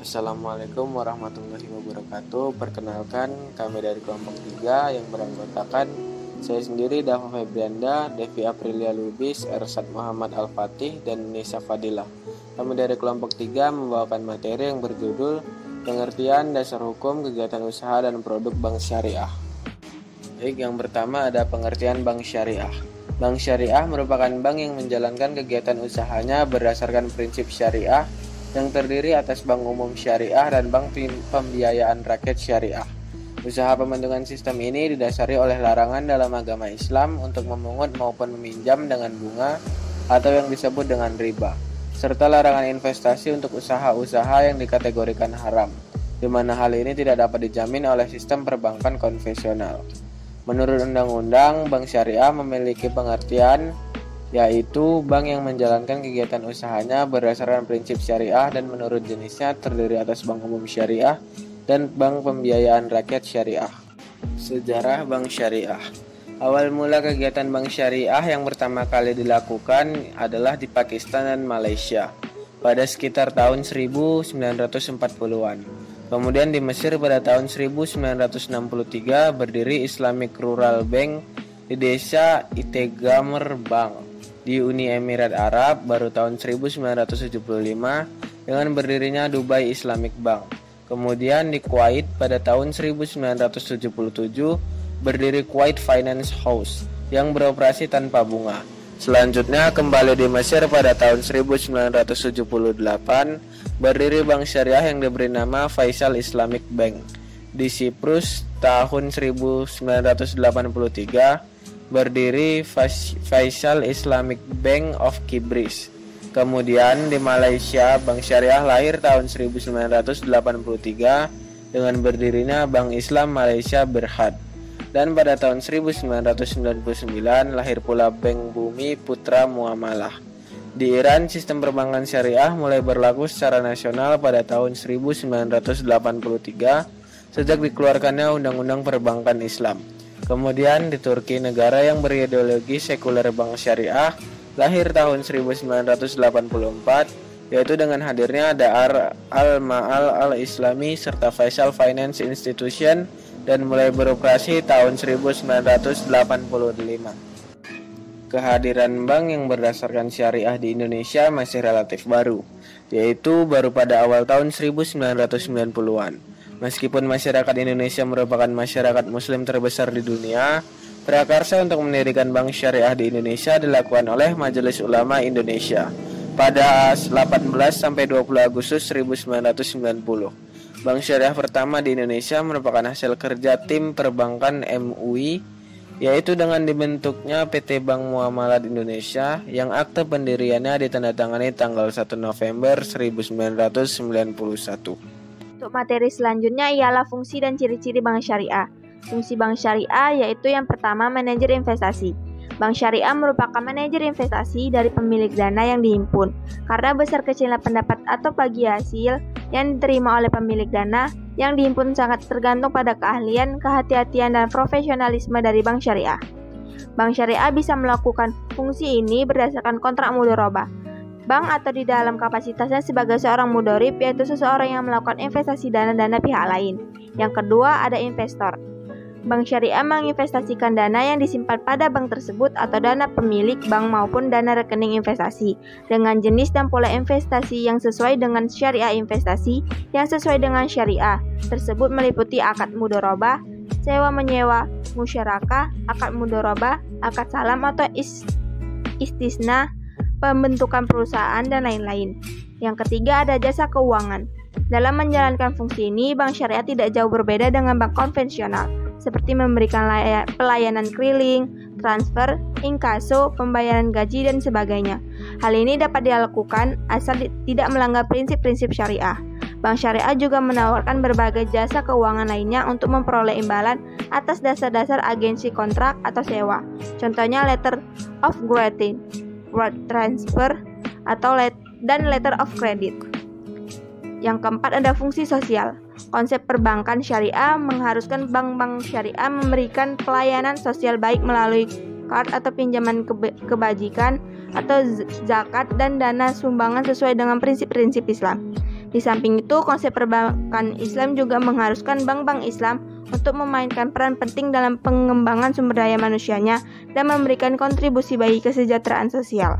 Assalamualaikum warahmatullahi wabarakatuh. Perkenalkan, kami dari kelompok 3 yang beranggotakan saya sendiri, Dava Febrianda, Devi Aprilia Lubis, Ersad Muhammad Al-Fatih, dan Nisa Fadilah. Kami dari kelompok 3 membawakan materi yang berjudul Pengertian Dasar Hukum Kegiatan Usaha dan Produk Bank Syariah. Baik, yang pertama ada pengertian bank syariah. Bank syariah merupakan bank yang menjalankan kegiatan usahanya berdasarkan prinsip syariah yang terdiri atas bank umum syariah dan bank pembiayaan rakyat syariah. Usaha pembentukan sistem ini didasari oleh larangan dalam agama Islam untuk memungut maupun meminjam dengan bunga atau yang disebut dengan riba, serta larangan investasi untuk usaha-usaha yang dikategorikan haram, di mana hal ini tidak dapat dijamin oleh sistem perbankan konvensional. Menurut Undang-Undang, bank syariah memiliki pengertian yaitu bank yang menjalankan kegiatan usahanya berdasarkan prinsip syariah dan menurut jenisnya terdiri atas bank umum syariah dan bank pembiayaan rakyat syariah. Sejarah bank syariah. Awal mula kegiatan bank syariah yang pertama kali dilakukan adalah di Pakistan dan Malaysia pada sekitar tahun 1940-an. Kemudian di Mesir pada tahun 1963 berdiri Islamic Rural Bank di desa Itegamer Bank. Di Uni Emirat Arab baru tahun 1975 dengan berdirinya Dubai Islamic Bank. Kemudian di Kuwait pada tahun 1977 berdiri Kuwait Finance House yang beroperasi tanpa bunga. Selanjutnya kembali di Mesir pada tahun 1978 berdiri bank syariah yang diberi nama Faisal Islamic Bank. Di Siprus tahun 1983 berdiri Faisal Islamic Bank of Kibris. Kemudian di Malaysia, bank syariah lahir tahun 1983 dengan berdirinya Bank Islam Malaysia Berhad. Dan pada tahun 1999 lahir pula Bank Bumi Putra Muamalah. Di Iran, sistem perbankan syariah mulai berlaku secara nasional pada tahun 1983 sejak dikeluarkannya Undang-Undang Perbankan Islam. Kemudian di Turki, negara yang berideologi sekuler bank syariah, lahir tahun 1984, yaitu dengan hadirnya Dar al-Ma'al al-Islami serta Faisal Finance Institution dan mulai beroperasi tahun 1985. Kehadiran bank yang berdasarkan syariah di Indonesia masih relatif baru, yaitu baru pada awal tahun 1990-an. Meskipun masyarakat Indonesia merupakan masyarakat muslim terbesar di dunia, prakarsa untuk mendirikan bank syariah di Indonesia dilakukan oleh Majelis Ulama Indonesia pada 18-20 Agustus 1990. Bank syariah pertama di Indonesia merupakan hasil kerja tim perbankan MUI, yaitu dengan dibentuknya PT Bank Muamalat Indonesia yang akte pendiriannya ditandatangani tanggal 1 November 1991. Untuk materi selanjutnya ialah fungsi dan ciri-ciri bank syariah. Fungsi bank syariah yaitu yang pertama manajer investasi. Bank syariah merupakan manajer investasi dari pemilik dana yang dihimpun. Karena besar kecilnya pendapat atau bagi hasil yang diterima oleh pemilik dana yang dihimpun sangat tergantung pada keahlian, kehati-hatian, dan profesionalisme dari bank syariah. Bank syariah bisa melakukan fungsi ini berdasarkan kontrak mudharabah. Bank atau di dalam kapasitasnya sebagai seorang mudharib, yaitu seseorang yang melakukan investasi dana-dana pihak lain. Yang kedua ada investor. Bank syariah menginvestasikan dana yang disimpan pada bank tersebut atau dana pemilik bank maupun dana rekening investasi dengan jenis dan pola investasi yang sesuai dengan syariah investasi yang sesuai dengan syariah tersebut meliputi akad mudharabah, sewa menyewa, musyarakah, akad mudharabah, akad salam atau istisna, pembentukan perusahaan, dan lain-lain. Yang ketiga ada jasa keuangan. Dalam menjalankan fungsi ini, bank syariah tidak jauh berbeda dengan bank konvensional, seperti memberikan pelayanan keliling, transfer, inkaso, pembayaran gaji, dan sebagainya. Hal ini dapat dilakukan asal tidak melanggar prinsip-prinsip syariah. Bank syariah juga menawarkan berbagai jasa keuangan lainnya untuk memperoleh imbalan atas dasar-dasar agensi kontrak atau sewa. Contohnya letter of granting, transfer, atau letter of credit. Yang keempat ada fungsi sosial. Konsep perbankan syariah mengharuskan bank-bank syariah memberikan pelayanan sosial baik melalui card atau pinjaman kebajikan atau zakat dan dana sumbangan sesuai dengan prinsip-prinsip Islam. Di samping itu, konsep perbankan Islam juga mengharuskan bank-bank Islam untuk memainkan peran penting dalam pengembangan sumber daya manusianya dan memberikan kontribusi bagi kesejahteraan sosial.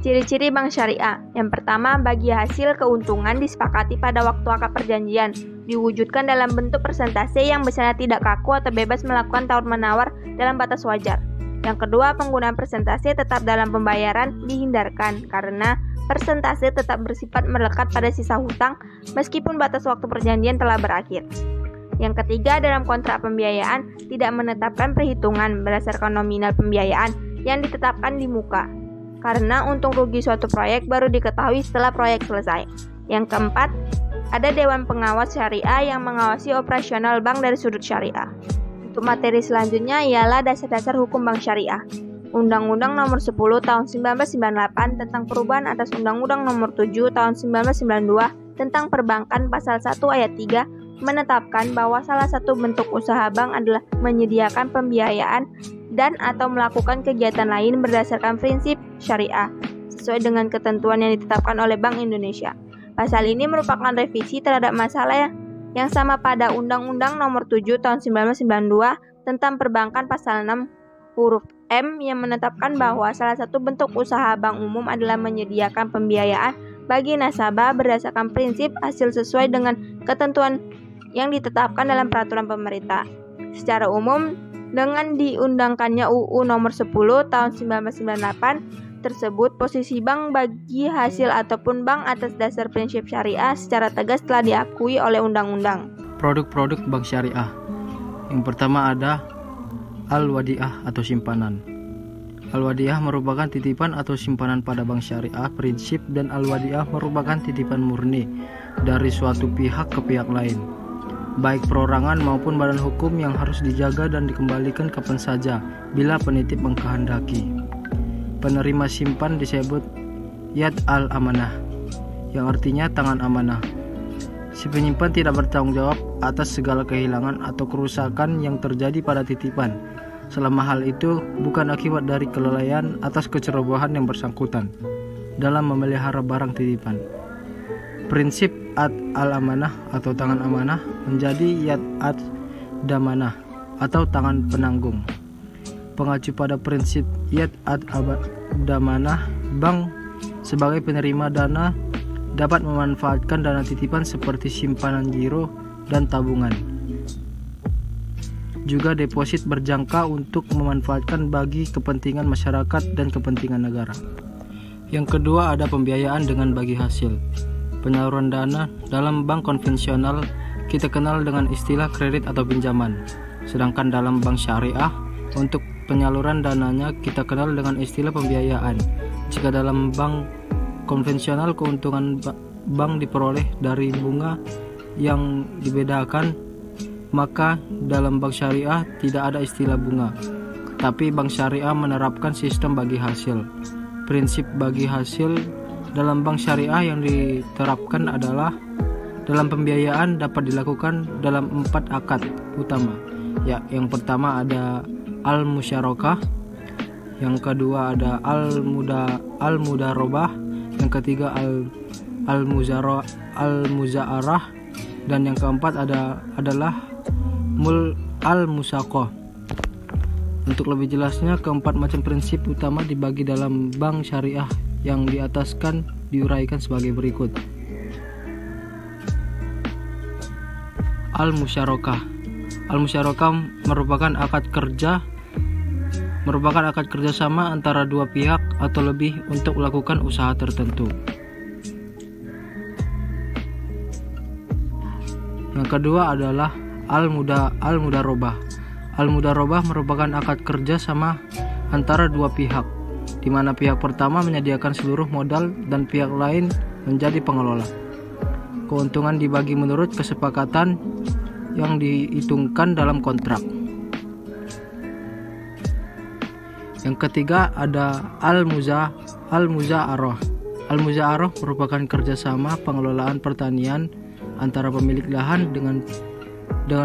Ciri-ciri bank syariah. Yang pertama, bagi hasil keuntungan disepakati pada waktu akad perjanjian, diwujudkan dalam bentuk persentase yang biasanya tidak kaku atau bebas melakukan tawar-menawar dalam batas wajar. Yang kedua, penggunaan persentase tetap dalam pembayaran dihindarkan karena persentase tetap bersifat melekat pada sisa hutang meskipun batas waktu perjanjian telah berakhir. Yang ketiga, dalam kontrak pembiayaan tidak menetapkan perhitungan berdasarkan nominal pembiayaan yang ditetapkan di muka, karena untung rugi suatu proyek baru diketahui setelah proyek selesai. Yang keempat, ada Dewan Pengawas Syariah yang mengawasi operasional bank dari sudut syariah. Untuk materi selanjutnya ialah dasar-dasar hukum bank syariah. Undang-Undang Nomor 10 Tahun 1998 tentang perubahan atas Undang-Undang Nomor 7 Tahun 1992 tentang Perbankan Pasal 1 Ayat 3 menetapkan bahwa salah satu bentuk usaha bank adalah menyediakan pembiayaan dan atau melakukan kegiatan lain berdasarkan prinsip syariah sesuai dengan ketentuan yang ditetapkan oleh Bank Indonesia. Pasal ini merupakan revisi terhadap masalah yang sama pada Undang-Undang Nomor 7 Tahun 1992 tentang Perbankan Pasal 6 huruf M yang menetapkan bahwa salah satu bentuk usaha bank umum adalah menyediakan pembiayaan bagi nasabah berdasarkan prinsip hasil sesuai dengan ketentuan yang ditetapkan dalam peraturan pemerintah. Secara umum, dengan diundangkannya UU Nomor 10 Tahun 1998 tersebut, posisi bank bagi hasil ataupun bank atas dasar prinsip syariah secara tegas telah diakui oleh undang-undang. Produk-produk bank syariah. Yang pertama ada Al-Wadi'ah atau simpanan. Al-Wadi'ah merupakan titipan atau simpanan pada bank syariah prinsip, dan Al-Wadi'ah merupakan titipan murni dari suatu pihak ke pihak lain, baik perorangan maupun badan hukum yang harus dijaga dan dikembalikan kapan saja bila penitip mengkehendaki. Penerima simpan disebut Yad al-Amanah, yang artinya tangan amanah. Si penyimpan tidak bertanggung jawab atas segala kehilangan atau kerusakan yang terjadi pada titipan, selama hal itu bukan akibat dari kelalaian atas kecerobohan yang bersangkutan dalam memelihara barang titipan. Prinsip Ad al-Amanah atau tangan amanah menjadi Yad ad-Damanah atau tangan penanggung. Pengacu pada prinsip Yad ad-Damanah, bank sebagai penerima dana dapat memanfaatkan dana titipan seperti simpanan giro dan tabungan. Juga deposit berjangka untuk memanfaatkan bagi kepentingan masyarakat dan kepentingan negara. Yang kedua ada pembiayaan dengan bagi hasil. Penyaluran dana dalam bank konvensional kita kenal dengan istilah kredit atau pinjaman. Sedangkan dalam bank syariah untuk penyaluran dananya kita kenal dengan istilah pembiayaan. Jika dalam bank konvensional keuntungan bank diperoleh dari bunga yang dibedakan, maka dalam bank syariah tidak ada istilah bunga, tapi bank syariah menerapkan sistem bagi hasil. Prinsip bagi hasil dalam bank syariah yang diterapkan adalah dalam pembiayaan dapat dilakukan dalam 4 akad utama. Yang pertama ada al-musyarakah, yang kedua ada al-mudarobah, yang ketiga al-muza'arah, dan yang keempat adalah al-musaqah. Untuk lebih jelasnya, keempat macam prinsip utama dibagi dalam bank syariah yang di atas kan diuraikan sebagai berikut. Al-musyarakah. Al-musyarakah merupakan akad kerjasama antara dua pihak atau lebih untuk melakukan usaha tertentu. Yang kedua adalah al-mudarobah. Al-mudarobah merupakan akad kerjasama antara dua pihak, di mana pihak pertama menyediakan seluruh modal dan pihak lain menjadi pengelola. Keuntungan dibagi menurut kesepakatan yang dihitungkan dalam kontrak. Yang ketiga ada al-muza'arah. Al-muza'arah merupakan kerjasama pengelolaan pertanian antara pemilik lahan dengan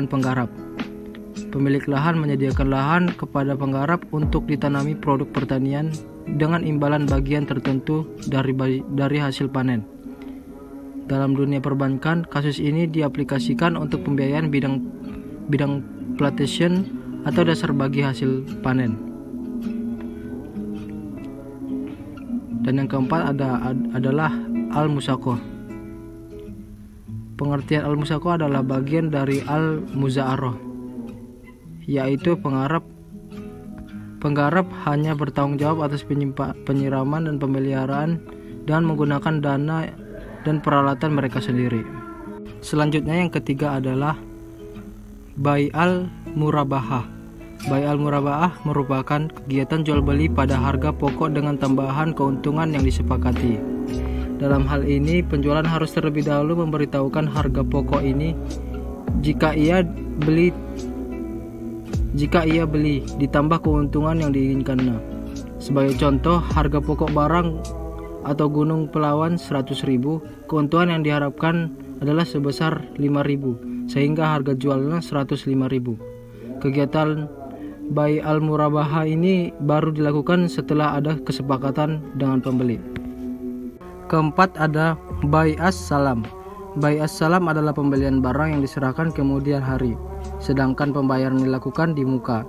penggarap. Pemilik lahan menyediakan lahan kepada penggarap untuk ditanami produk pertanian dengan imbalan bagian tertentu dari hasil panen. Dalam dunia perbankan, kasus ini diaplikasikan untuk pembiayaan bidang plantation atau dasar bagi hasil panen. Dan yang keempat adalah al-musaqah. Pengertian al-musaqah adalah bagian dari al-muza'arah, yaitu penggarap hanya bertanggung jawab atas penyiraman dan pemeliharaan dengan menggunakan dana dan peralatan mereka sendiri. Selanjutnya yang ketiga adalah bai al-murabahah. Bai al-murabahah merupakan kegiatan jual beli pada harga pokok dengan tambahan keuntungan yang disepakati. Dalam hal ini, penjualan harus terlebih dahulu memberitahukan harga pokok ini jika ia beli ditambah keuntungan yang diinginkannya. Sebagai contoh, harga pokok barang atau gunung pelawan 100.000, keuntungan yang diharapkan adalah sebesar 5.000, sehingga harga jualnya 105.000. Kegiatan bai al-murabahah ini baru dilakukan setelah ada kesepakatan dengan pembeli. Keempat ada bai as-salam. Bai as-salam adalah pembelian barang yang diserahkan kemudian hari, sedangkan pembayaran dilakukan di muka.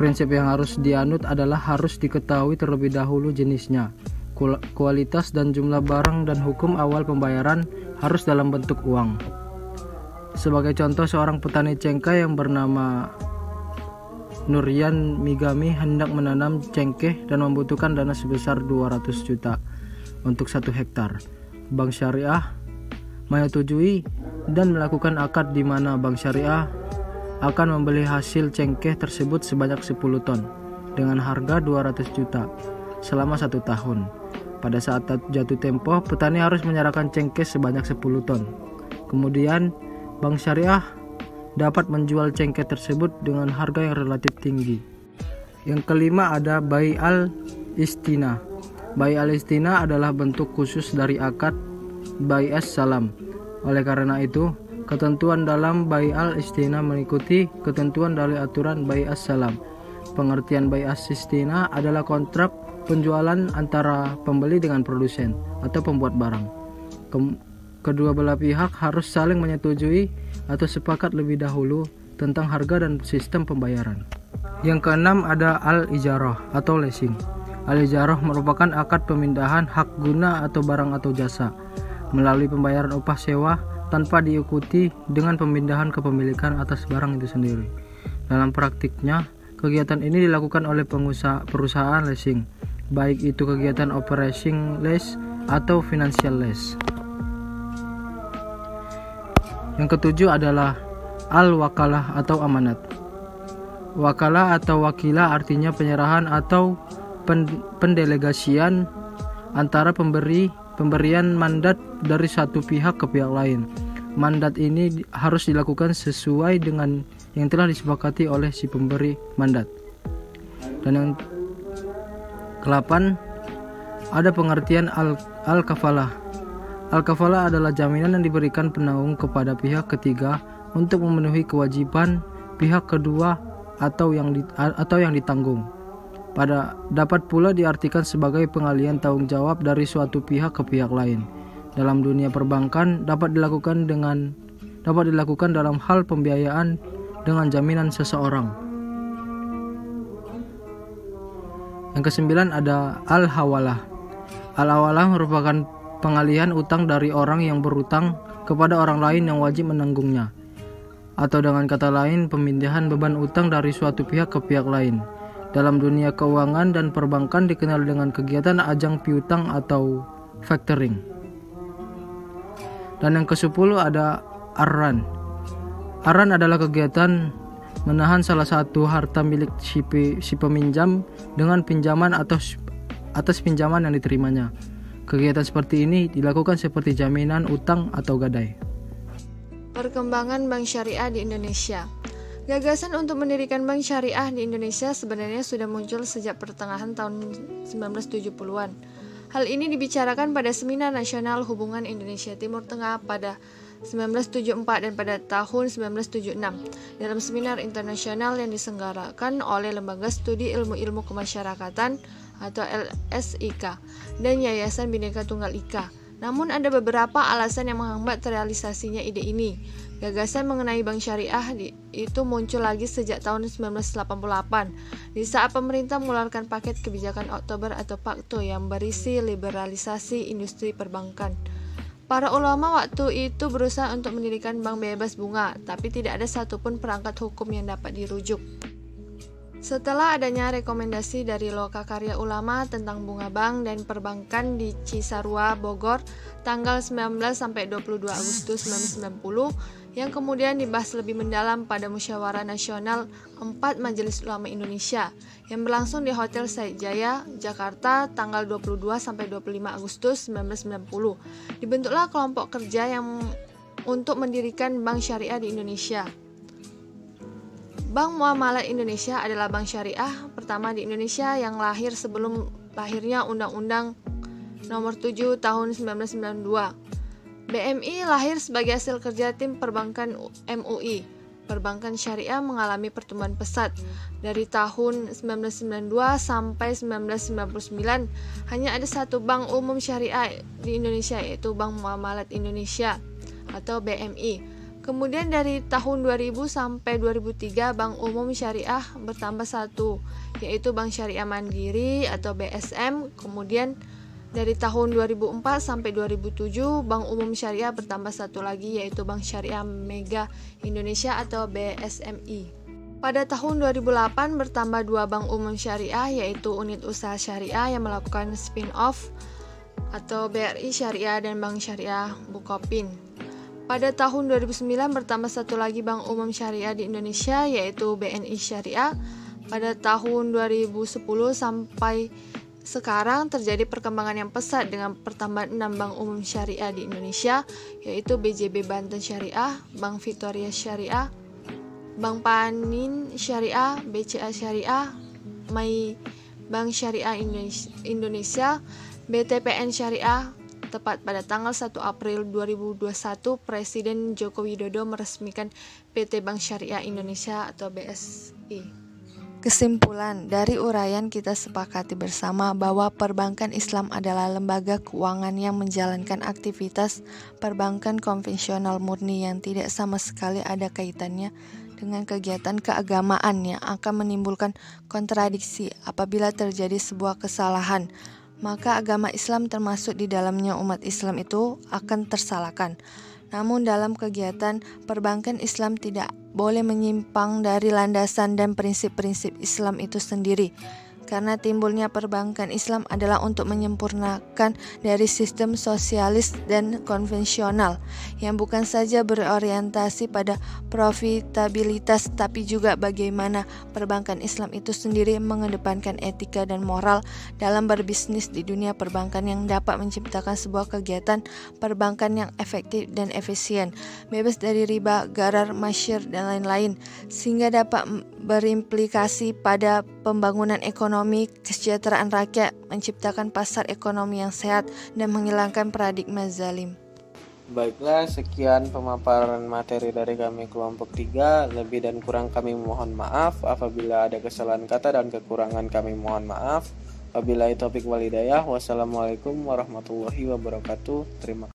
Prinsip yang harus dianut adalah harus diketahui terlebih dahulu jenisnya, kualitas dan jumlah barang, dan hukum awal pembayaran harus dalam bentuk uang. Sebagai contoh, seorang petani cengkeh yang bernama Nuryan Migami hendak menanam cengkeh dan membutuhkan dana sebesar 200 juta untuk 1 hektar. Bank Syariah menyetujui dan melakukan akad di mana Bank Syariah akan membeli hasil cengkeh tersebut sebanyak 10 ton dengan harga 200 juta selama 1 tahun. Pada saat jatuh tempo, petani harus menyerahkan cengkeh sebanyak 10 ton. Kemudian, Bank Syariah dapat menjual cengkeh tersebut dengan harga yang relatif tinggi. Yang kelima ada bai al-istina. Bai al-istina adalah bentuk khusus dari akad bai as-salam. Oleh karena itu, ketentuan dalam bai al-istina mengikuti ketentuan dari aturan bai as-salam. Pengertian bai as-istina adalah kontrak penjualan antara pembeli dengan produsen atau pembuat barang. Kedua belah pihak harus saling menyetujui atau sepakat lebih dahulu tentang harga dan sistem pembayaran. Yang keenam ada al-ijarah atau leasing. Al-ijarah merupakan akad pemindahan hak guna atau barang atau jasa melalui pembayaran upah sewa tanpa diikuti dengan pemindahan kepemilikan atas barang itu sendiri. Dalam praktiknya, kegiatan ini dilakukan oleh perusahaan leasing, baik itu kegiatan operating lease atau financial lease. Yang ketujuh adalah al-wakalah atau amanat. Wakalah atau wakilah artinya penyerahan atau pendelegasian antara pemberian mandat dari satu pihak ke pihak lain. Mandat ini harus dilakukan sesuai dengan yang telah disepakati oleh si pemberi mandat. Dan yang ke-8 ada pengertian al-kafalah. Al-kafalah adalah jaminan yang diberikan penanggung kepada pihak ketiga untuk memenuhi kewajiban pihak kedua atau yang ditanggung. Dapat pula diartikan sebagai pengalihan tanggung jawab dari suatu pihak ke pihak lain. Dalam dunia perbankan dapat dilakukan dalam hal pembiayaan dengan jaminan seseorang. Yang ke-9 ada al-hawalah. Al-hawalah merupakan pengalihan utang dari orang yang berutang kepada orang lain yang wajib menanggungnya, atau dengan kata lain pemindahan beban utang dari suatu pihak ke pihak lain. Dalam dunia keuangan dan perbankan dikenal dengan kegiatan ajang piutang atau factoring. Dan yang ke-10 ada arran. Arran adalah kegiatan menahan salah satu harta milik si peminjam dengan pinjaman atas pinjaman yang diterimanya. Kegiatan seperti ini dilakukan seperti jaminan utang atau gadai. Perkembangan Bank Syariah di Indonesia. Gagasan untuk mendirikan Bank Syariah di Indonesia sebenarnya sudah muncul sejak pertengahan tahun 1970-an. Hal ini dibicarakan pada Seminar Nasional Hubungan Indonesia Timur Tengah pada 1974 dan pada tahun 1976 dalam seminar internasional yang diselenggarakan oleh Lembaga Studi Ilmu-Ilmu Kemasyarakatan atau LSIK dan Yayasan Bhinneka Tunggal Ika. Namun ada beberapa alasan yang menghambat terrealisasinya ide ini. Gagasan mengenai bank syariah itu muncul lagi sejak tahun 1988 di saat pemerintah mengeluarkan paket kebijakan Oktober atau Pakto yang berisi liberalisasi industri perbankan. Para ulama waktu itu berusaha untuk mendirikan bank bebas bunga, tapi tidak ada satupun perangkat hukum yang dapat dirujuk. Setelah adanya rekomendasi dari Lokakarya Ulama tentang bunga bank dan perbankan di Cisarua, Bogor, tanggal 19 sampai 22 Agustus 1990, yang kemudian dibahas lebih mendalam pada Musyawarah Nasional 4 Majelis Ulama Indonesia yang berlangsung di Hotel Said Jaya, Jakarta, tanggal 22 sampai 25 Agustus 1990. Dibentuklah kelompok kerja yang untuk mendirikan bank syariah di Indonesia. Bank Muamalat Indonesia adalah bank syariah pertama di Indonesia yang lahir sebelum lahirnya Undang-Undang Nomor 7 Tahun 1992. BMI lahir sebagai hasil kerja tim perbankan MUI. Perbankan syariah mengalami pertumbuhan pesat. Dari tahun 1992 sampai 1999, hanya ada satu bank umum syariah di Indonesia, yaitu Bank Muamalat Indonesia atau BMI. Kemudian dari tahun 2000 sampai 2003 bank umum syariah bertambah satu, yaitu Bank Syariah Mandiri atau BSM. Kemudian dari tahun 2004 sampai 2007 bank umum syariah bertambah satu lagi, yaitu Bank Syariah Mega Indonesia atau BSMI. Pada tahun 2008 bertambah dua bank umum syariah, yaitu Unit Usaha Syariah yang melakukan spin-off atau BRI Syariah dan Bank Syariah Bukopin. Pada tahun 2009 bertambah satu lagi bank umum syariah di Indonesia, yaitu BNI Syariah. Pada tahun 2010 sampai sekarang terjadi perkembangan yang pesat dengan pertambahan 6 bank umum syariah di Indonesia, yaitu BJB Banten Syariah, Bank Victoria Syariah, Bank Panin Syariah, BCA Syariah, Mai Bank Syariah Indonesia, BTPN Syariah. Tepat pada tanggal 1 April 2021, Presiden Joko Widodo meresmikan PT Bank Syariah Indonesia atau BSI. Kesimpulan dari uraian kita sepakati bersama bahwa perbankan Islam adalah lembaga keuangan yang menjalankan aktivitas perbankan konvensional murni yang tidak sama sekali ada kaitannya dengan kegiatan keagamaan yang akan menimbulkan kontradiksi apabila terjadi sebuah kesalahan. Maka agama Islam termasuk di dalamnya umat Islam itu akan tersalahkan. Namun dalam kegiatan perbankan Islam tidak boleh menyimpang dari landasan dan prinsip-prinsip Islam itu sendiri. Karena timbulnya perbankan Islam adalah untuk menyempurnakan dari sistem sosialis dan konvensional yang bukan saja berorientasi pada profitabilitas, tapi juga bagaimana perbankan Islam itu sendiri mengedepankan etika dan moral dalam berbisnis di dunia perbankan yang dapat menciptakan sebuah kegiatan perbankan yang efektif dan efisien, bebas dari riba, gharar, masyir, dan lain-lain, sehingga dapat berimplikasi pada pembangunan ekonomi, kesejahteraan rakyat, menciptakan pasar ekonomi yang sehat, dan menghilangkan paradigma zalim. Baiklah, sekian pemaparan materi dari kami kelompok 3. Lebih dan kurang kami mohon maaf. Apabila ada kesalahan kata dan kekurangan kami mohon maaf. Wabillahi taufiq wal hidayah. Wassalamualaikum warahmatullahi wabarakatuh. Terima kasih.